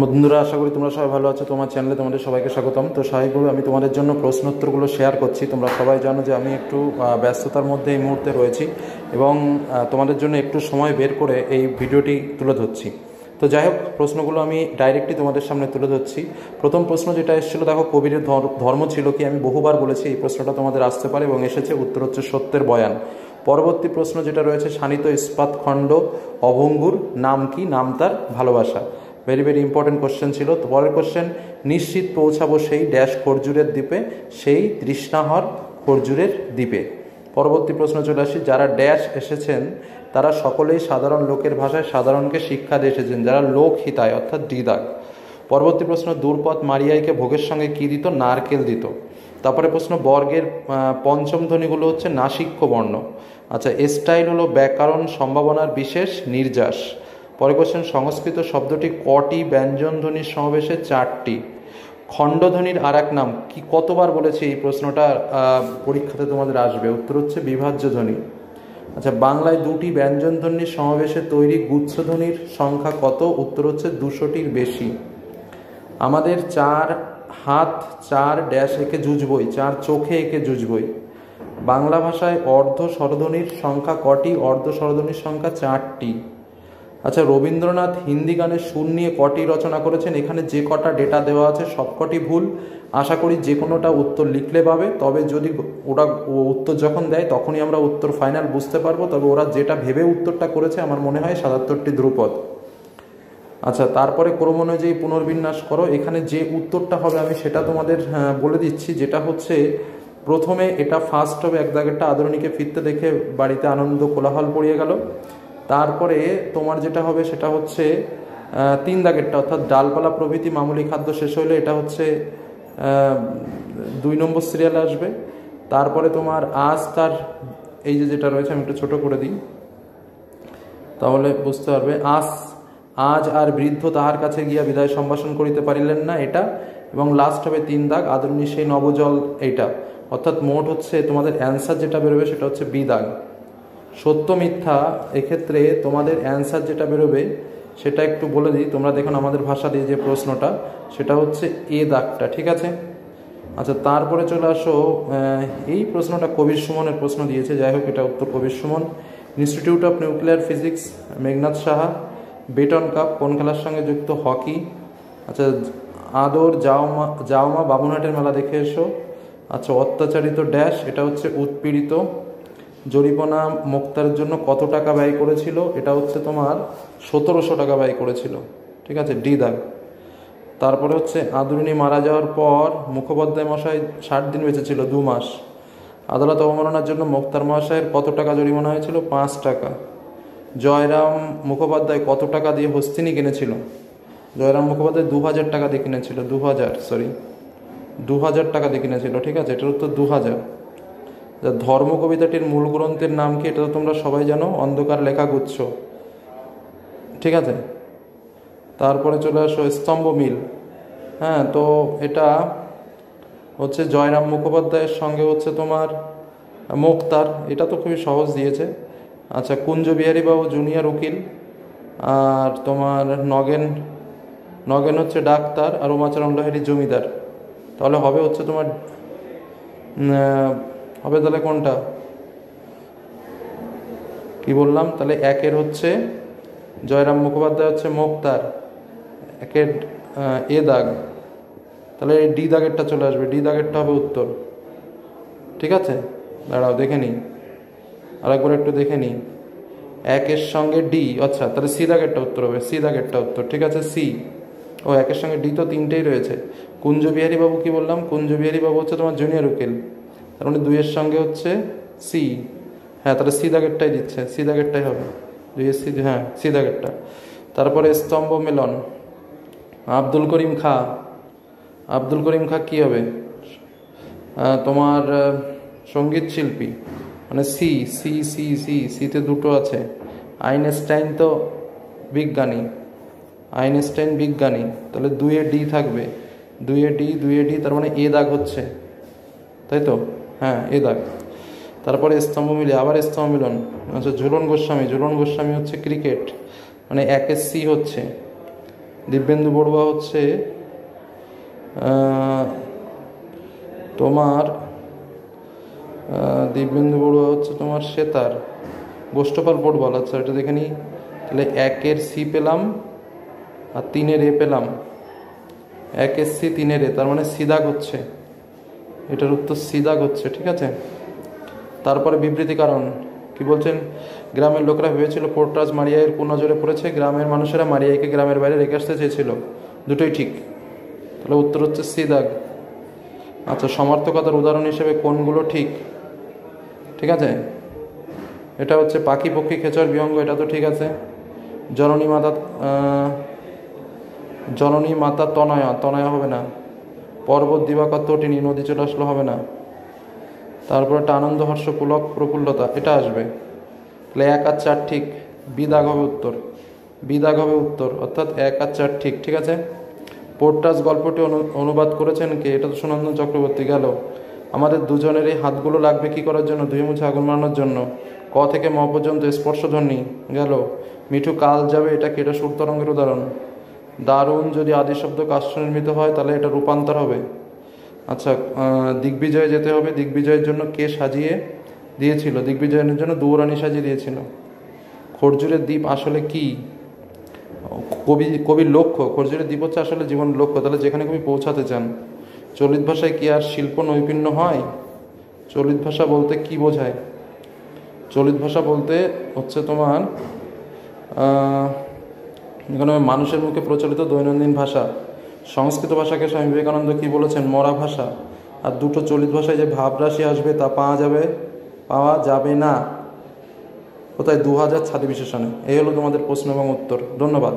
বন্ধুরা, আশা করি তোমরা সবাই ভালো আছো। তোমার চ্যানেলে তোমাদের সবাইকে স্বাগতম। তো স্বাভাবিকভাবে আমি তোমাদের জন্য প্রশ্নোত্তরগুলো শেয়ার করছি। তোমরা সবাই জানো যে আমি একটু ব্যস্ততার মধ্যে এই মুহূর্তে রয়েছি এবং তোমাদের জন্য একটু সময় বের করে এই ভিডিওটি তুলে ধরছি। তো যাই হোক, প্রশ্নগুলো আমি ডাইরেক্টলি তোমাদের সামনে তুলে ধরছি। প্রথম প্রশ্ন যেটা এসেছিলো, দেখো, কবিরের ধর্ম ছিল কি? আমি বহুবার বলেছি এই প্রশ্নটা তোমাদের আসতে পারে এবং এসেছে। উত্তর হচ্ছে সত্যের বয়ান। পরবর্তী প্রশ্ন যেটা রয়েছে, শানিত ইস্পাত খণ্ড অভঙ্গুর নাম কি? নাম তার ভালোবাসা। ভেরি ভেরি ইম্পর্টেন্ট কোশ্চেন ছিল। তো পরের কোশ্চেন, নিশ্চিত পৌঁছাবো সেই ড্যাশ খরজুরের দ্বীপে, সেই তৃষ্ণাহর খরজুরের দ্বীপে। পরবর্তী প্রশ্ন চলে আসি, যারা ড্যাশ এসেছেন তারা সকলেই সাধারণ লোকের ভাষায় সাধারণকে শিক্ষা দিয়ে এসেছেন, যারা লোক হিতায় অর্থাৎ দ্বিদাগ। পরবর্তী প্রশ্ন, দূরপথ মারিয়াইকে ভোগের সঙ্গে কী দিত? নারকেল দিত। তারপরে প্রশ্ন, বর্গের পঞ্চম ধ্বনিগুলো হচ্ছে নাসিক্য বর্ণ। আচ্ছা, স্টাইল হলো ব্যাকরণ সম্ভাবনার বিশেষ নির্যাস। পরে কোশ্চেন, সংস্কৃত শব্দটি কটি ব্যঞ্জন ধ্বনির সমাবেশে? 4টি। খণ্ডধ্বনির আর এক নাম কি? কতবার বলেছি এই প্রশ্নটা পরীক্ষাতে তোমাদের আসবে। উত্তর হচ্ছে বিভাজ্য ধ্বনি। আচ্ছা, বাংলায় 2টি ব্যঞ্জন ধ্বনির সমাবেশে তৈরি গুচ্ছধ্বনির সংখ্যা কত? উত্তর হচ্ছে 200টির বেশি। আমাদের 4 হাত 4 ড্যাশ এঁকে জুজবই, 4 চোখে এঁকে জুজবই। বাংলা ভাষায় অর্ধ স্বরধ্বনির সংখ্যা কটি? অর্ধ স্বরধ্বনির সংখ্যা 4টি। আচ্ছা, রবীন্দ্রনাথ হিন্দি গানের সুর নিয়ে কটি রচনা করেছেন? এখানে যে কটা ডেটা দেওয়া আছে সবকটি ভুল। আশা করি যে কোনোটা উত্তর লিখলে পাবে, তবে যদি ওরা উত্তর যখন দেয় তখনই আমরা উত্তর ফাইনাল বুঝতে পারবো। তবে ওরা যেটা ভেবে উত্তরটা করেছে আমার মনে হয় 77টি ধ্রুপদ। আচ্ছা, তারপরে ক্রম অনুযায়ী পুনর্বিন্যাস করো। এখানে যে উত্তরটা হবে আমি সেটা তোমাদের বলে দিচ্ছি, যেটা হচ্ছে প্রথমে এটা ফার্স্ট হবে, এক দাগেরটা আদরণীকে ফিরতে দেখে বাড়িতে আনন্দ কোলাহল পড়িয়ে গেল। তারপরে তোমার যেটা হবে সেটা হচ্ছে 3 দাগেরটা, অর্থাৎ ডালপালা প্রভৃতি মামুলি খাদ্য শেষ হলে, এটা হচ্ছে 2 নম্বর সিরিয়ালে আসবে। তারপরে তোমার আজ তার, এই যে যেটা রয়েছে আমি একটু ছোট করে দিই তাহলে বুঝতে পারবে। আজ আর বৃদ্ধ তাহার কাছে গিয়া বিদায় সম্ভাষণ করিতে পারিলেন না, এটা। এবং লাস্ট হবে 3 দাগ, আদরণী সেই নবজল, এইটা। অর্থাৎ মোট হচ্ছে তোমাদের অ্যান্সার যেটা বেরোবে সেটা হচ্ছে বি দাগ। সত্য মিথ্যা এক্ষেত্রে তোমাদের অ্যান্সার যেটা বেরোবে সেটা একটু বলে দিই। তোমরা দেখুন আমাদের ভাষা দিয়ে যে প্রশ্নটা, সেটা হচ্ছে এ দাগটা, ঠিক আছে? আচ্ছা, তারপরে চলে আসো, এই প্রশ্নটা কবির সুমনের প্রশ্ন দিয়েছে। যাই হোক, এটা উত্তর Kabir Suman. Institute of nuclear physics, Meghnath Saha. Beighton cup কোন খেলার সঙ্গে যুক্ত? হকি। আচ্ছা, আদর যাওমা বাবুনহাটের মেলা দেখে এসো। আচ্ছা, অত্যাচারিত ড্যাশ, এটা হচ্ছে উৎপীড়িত। জরিপনা মোক্তারের জন্য কত টাকা ব্যয় করেছিল? এটা হচ্ছে তোমার 1700 টাকা ব্যয় করেছিল, ঠিক আছে? ডি দাগ। তারপরে হচ্ছে আদরণী মারা যাওয়ার পর মুখোপাধ্যায় মশাই 60 দিন বেঁচে ছিল, 2 মাস। আদালত অবমাননার জন্য মোক্তার মহাশয়ের কত টাকা জরিমানা হয়েছিল? 5 টাকা। জয়রাম মুখোপাধ্যায় কত টাকা দিয়ে হস্তিনী কিনেছিল? জয়রাম মুখোপাধ্যায় 2000 টাকা দিয়ে কিনেছিল, 2000 টাকা দিয়ে কিনেছিল, ঠিক আছে? এটার উত্তর 2000। ধর্ম কবিতাটির মূল গ্রন্থের নাম কি? এটা তো তোমরা সবাই জানো, অন্ধকার লেখা গুচ্ছ, ঠিক আছে? তারপরে চলে আসো স্তম্ভ মিল। হ্যাঁ, তো এটা হচ্ছে জয়রাম মুখোপাধ্যায়ের সঙ্গে হচ্ছে তোমার মোক্তার, এটা তো খুবই সহজ দিয়েছে। আচ্ছা, কুঞ্জবিহারী বাবু জুনিয়র উকিল, আর তোমার নগেন হচ্ছে ডাক্তার, আর উমাচরণ লাহিড়ী জমিদার। তাহলে হবে হচ্ছে তোমার হবে তাহলে কোনটা কি বললাম? তাহলে 1-এর হচ্ছে জয়রাম মুখোপাধ্যায় হচ্ছে মোক্তার, 1-এর এ দাগ। তাহলে ডি দাগেরটা চলে আসবে, ডি দাগেরটা হবে উত্তর, ঠিক আছে? দাঁড়াও দেখে নিই, আরেকবার একটু দেখে নিই। 1-এর সঙ্গে ডি, আচ্ছা তাহলে সি দাগেরটা উত্তর হবে, সি দাগেরটা উত্তর, ঠিক আছে? সি। ও 1-এর সঙ্গে ডি তো 3টেই রয়েছে। কুঞ্জবিহারী বাবু কি বললাম? কুঞ্জবিহারী বাবু হচ্ছে তোমার জুনিয়র উকিল, তার মানে 2-এর সঙ্গে হচ্ছে সি। হ্যাঁ, তাহলে সি দাগেরটাই দিচ্ছে, সি দাগেরটাই হবে, 2-এর সি, হ্যাঁ সি দাগেরটা। তারপরে স্তম্ভ মিলন, আব্দুল করিম খা কি হবে? তোমার সঙ্গীত শিল্পী, মানে সি সি সি সি, সিতে 2টো আছে। আইনস্টাইন তো বিজ্ঞানী, তাহলে 2-এ ডি থাকবে, 2-এ ডি, তার মানে এ দাগ হচ্ছে, তাই তো? হ্যাঁ, এ দাগ। তারপরে স্তম্ভ মিলে আবার স্তম্ভ মিলন। আচ্ছা, ঝুলন গোস্বামী হচ্ছে ক্রিকেট, মানে 1-এর সি হচ্ছে। দিব্যেন্দু বড়ুয়া হচ্ছে তোমার দিব্যেন্দু বড়ুয়া হচ্ছে তোমার সেতার। গোষ্ঠপাল পড়বল, আচ্ছা এটা দেখে নিই। তাহলে 1-এর সি পেলাম আর 3-এর এ পেলাম। 1-এর সি 3-এর এ, তার মানে সিদাগ হচ্ছে, এটার উত্তর সিদাগ হচ্ছে। ঠিক আছে, তারপরে বিবৃতি কারণ কি বলছেন? গ্রামের লোকেরা ভেবেছিল পোর্টরাজ মারিয়াইয়ের কুনজরে পড়েছে, গ্রামের মানুষেরা মারিয়াইকে গ্রামের বাইরে রেখে আসতে চেয়েছিল। দুটোই ঠিক, তাহলে উত্তর হচ্ছে সিদাগ। আচ্ছা, সমার্থকতার উদাহরণ হিসেবে কোনগুলো ঠিক? ঠিক আছে, এটা হচ্ছে পাখি পক্ষী খেচর বিহঙ্গ, এটা তো ঠিক আছে। জননী মাতা তনয়া, তনয়া হবে না। পর্বত দিবাকর তটিনী, নদী চলে আসলো, হবে না। তারপর একটা আনন্দ হর্ষ পুলক প্রফুল্লতা, এটা আসবে। তাহলে 1 আর 4 ঠিক, বিদাগ হবে উত্তর, বিদাগ হবে উত্তর, অর্থাৎ 1 আর 4 ঠিক। ঠিক আছে, পোর্টরাজ গল্পটি অনুবাদ করেছেন কে? এটা তো সুনন্দন চক্রবর্তী। গেল। আমাদের দুজনের এই হাতগুলো লাগবে কি করার জন্য? ধুয়ে মুছে আগুন মারানোর জন্য। ক থেকে ম পর্যন্ত স্পর্শধ্বনি। গেল। মিঠু কাল যাবে, এটা কি? এটা সুর তরঙ্গের উদাহরণ। দারুণ যদি আদি শব্দ কাষ্ঠ নির্মিত হয় তাহলে এটা রূপান্তর হবে। আচ্ছা, দিগ্বিজয়ে যেতে হবে। দিগ্বিজয়ের জন্য কে সাজিয়ে দিয়েছিল? দিগ্বিজয়ের জন্য দৌড়ানি সাজিয়ে দিয়েছিল। খরজুরের দ্বীপ আসলে কি? কবির লক্ষ্য। খরজুরের দ্বীপ হচ্ছে আসলে জীবনের লক্ষ্য, তাহলে যেখানে কবি পৌঁছাতে চান। চলিত ভাষায় কি আর শিল্প নৈপুণ্য হয়? চলিত ভাষা বলতে কি বোঝায়? চলিত ভাষা বলতে হচ্ছে তোমার এখানে মানুষের মুখে প্রচলিত দৈনন্দিন ভাষা। সংস্কৃত ভাষাকে স্বামী বিবেকানন্দ কি বলেছেন? মরা ভাষা। আর দুটো চলিত ভাষায় যে ভাবরাশি আসবে তা পাওয়া যাবে না। কোথায়? 2000 ছাদি বিশেষণে। এই হলো তোমাদের প্রশ্ন এবং উত্তর। ধন্যবাদ।